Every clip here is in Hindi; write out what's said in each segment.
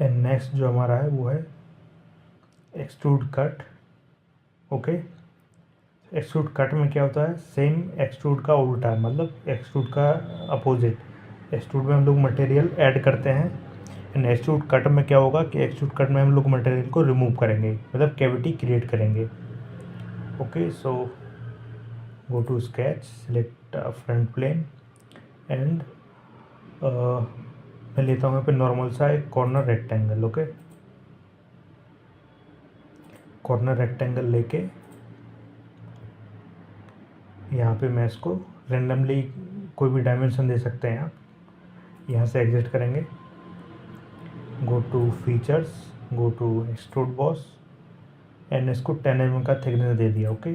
एंड नेक्स्ट जो हमारा है वो है extrude cut. Okay, extrude cut में क्या होता है, सेम एक्सट्रूड का उल्टा, मतलब एक्सट्रूड का अपोजिट। एक्सट्रूड में हम लोग मटेरियल ऐड करते हैं एंड एक्सट्रूड कट में क्या होगा कि एक्सट्रूड कट में हम लोग मटेरियल को रिमूव करेंगे, मतलब कैविटी क्रिएट करेंगे। Okay, so go to sketch, select front plane and मैं लेता हूँ यहाँ पे नॉर्मल सा एक corner rectangle. Okay, corner rectangle लेके यहाँ पे मैं इसको रेंडमली कोई भी डायमेंशन दे सकते हैं आप। यहाँ से एग्जिट करेंगे, go to features, go to extrude boss and इसको 10 mm का थिकनेस दे दिया। ओके,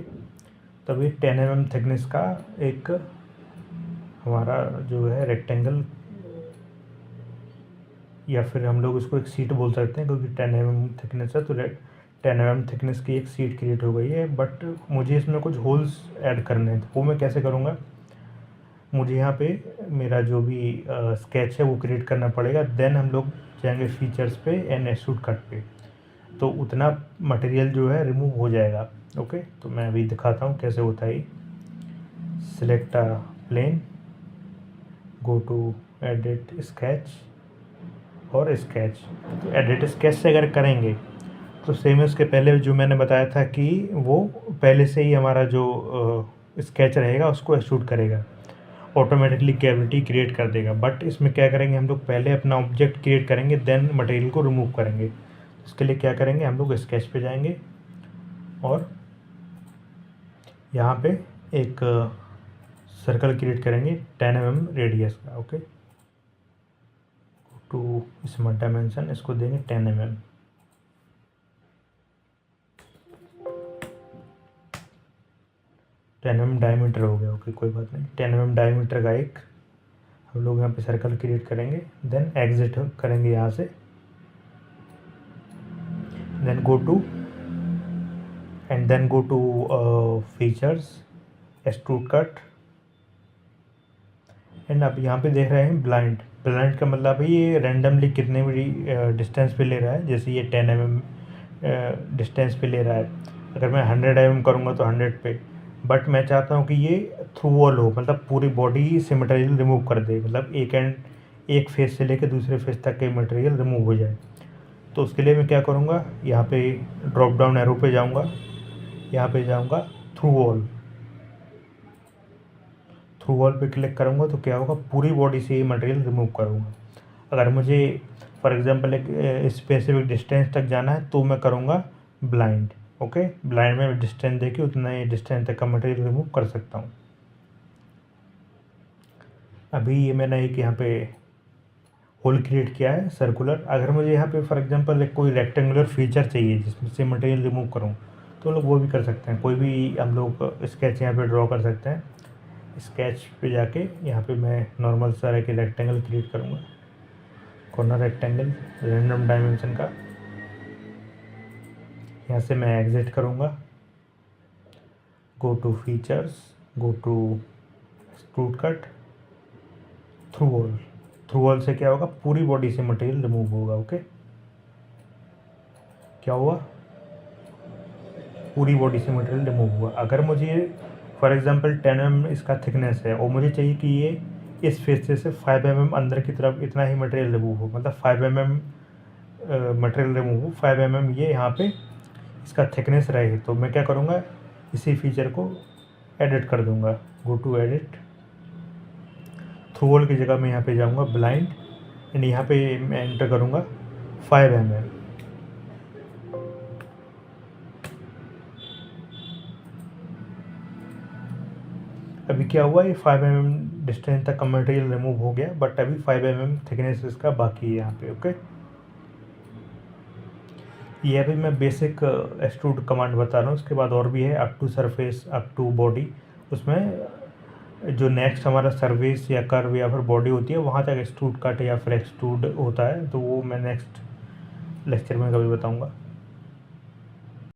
तब ये 10 mm थिकनेस का एक हमारा जो है रेक्टेंगल, या फिर हम लोग इसको एक सीट बोल सकते हैं क्योंकि 10 mm थिकनेस है, तो 10 mm थिकनेस की एक सीट क्रिएट हो गई है। बट मुझे इसमें कुछ होल्स ऐड करने हैं, तो वो मैं कैसे करूँगा, मुझे यहाँ पे मेरा जो भी स्केच है वो क्रिएट करना पड़ेगा। देन हम लोग जाएंगे फीचर्स पे एंड एक्सट्रूड कट पे, तो उतना मटेरियल जो है रिमूव हो जाएगा। ओके, तो मैं अभी दिखाता हूँ कैसे होता है। Select plane, go to edit sketch और स्केच। तो एडिट स्केच से अगर करेंगे तो सेम उसके पहले जो मैंने बताया था कि वो पहले से ही हमारा जो स्केच रहेगा उसको एक्सट्रूड करेगा, ऑटोमेटिकली कैविटी क्रिएट कर देगा। बट इसमें क्या करेंगे, हम लोग पहले अपना ऑब्जेक्ट क्रिएट करेंगे देन मटेरियल को रिमूव करेंगे। इसके लिए क्या करेंगे, हम लोग स्केच पे जाएंगे और यहाँ पे एक सर्कल क्रिएट करेंगे 10 mm रेडियस का। ओके, टू स्मार्ट डायमेंशन इसको देंगे 10 mm। डायमीटर हो गया। ओके, कोई बात नहीं, 10 mm डायमीटर का एक हम लोग यहाँ पे सर्कल क्रिएट करेंगे, देन एग्जिट करेंगे यहाँ से, then go to features, extrude cut and अब यहाँ पे देख रहे हैं ब्लाइंड। ब्लाइंड का मतलब है ये रैंडमली कितने भी डिस्टेंस पे ले रहा है, जैसे ये 10 mm डिस्टेंस पे ले रहा है। अगर मैं 100 mm करूँगा तो 100 पे, बट मैं चाहता हूँ कि ये थ्रू वॉल हो, मतलब पूरी बॉडी से मटेरियल रिमूव कर दे, मतलब एक फेस से लेकर दूसरे फेस तक के मटेरियल रिमूव हो जाए। तो उसके लिए मैं क्या करूँगा, यहाँ पे ड्रॉप डाउन एरो पे जाऊँगा, यहाँ पे जाऊँगा थ्रू वॉल पे क्लिक करूँगा तो क्या होगा, पूरी बॉडी से ये मटेरियल रिमूव करूँगा। अगर मुझे फॉर एग्जांपल एक स्पेसिफिक डिस्टेंस तक जाना है तो मैं करूँगा ब्लाइंड। ओके, ब्लाइंड में डिस्टेंस देके उतना ही डिस्टेंस तक का मटेरियल रिमूव कर सकता हूँ। अभी ये मैंने एक यहाँ पे होल क्रिएट किया है सर्कुलर। अगर मुझे यहाँ पे फॉर एग्जांपल एक कोई रेक्टेंगुलर फीचर चाहिए जिसमें से मटेरियल रिमूव करूँ तो लोग वो भी कर सकते हैं। कोई भी हम लोग स्केच यहाँ पे ड्रॉ कर सकते हैं। स्केच पे जाके यहाँ पे मैं नॉर्मल सा एक रेक्टेंगल क्रिएट करूँगा, कॉर्नर रेक्टेंगल रैंडम डायमेंशन का। यहाँ से मैं एग्जिट करूँगा, go to features, go to extrude cut, through wall से क्या होगा, पूरी बॉडी से मटेरियल रिमूव होगा। ओके, क्या हुआ, पूरी बॉडी से मटेरियल रिमूव हुआ। अगर मुझे फॉर एग्जांपल 10 mm इसका थिकनेस है और मुझे चाहिए कि ये इस फेस से 5 mm अंदर की तरफ इतना ही मटेरियल रिमूव हो, मतलब 5 mm मटेरियल रिमूव हो, 5 mm ये यहाँ पे इसका थिकनेस रहे, तो मैं क्या करूँगा, इसी फीचर को एडिट कर दूँगा। Go to edit, through wall की जगह मैं यहाँ पे जाऊँगा ब्लाइंड एंड यहाँ पे मैं एंटर करूँगा 5 mm। अभी क्या हुआ, ये 5 mm डिस्टेंस तक का मटेरियल रिमूव हो गया, बट अभी 5 mm थिकनेस इसका बाकी है यहाँ पे। ओके, ये अभी मैं बेसिक एक्सट्रूड कमांड बता रहा हूँ, उसके बाद और भी है up to surface, up to body. उसमें जो नेक्स्ट हमारा सर्विस या कर्व या फिर बॉडी होती है वहाँ तक एक्सट्रूड कट या फिर एक्सट्रूड होता है, तो वो मैं नेक्स्ट लेक्चर में कभी बताऊँगा।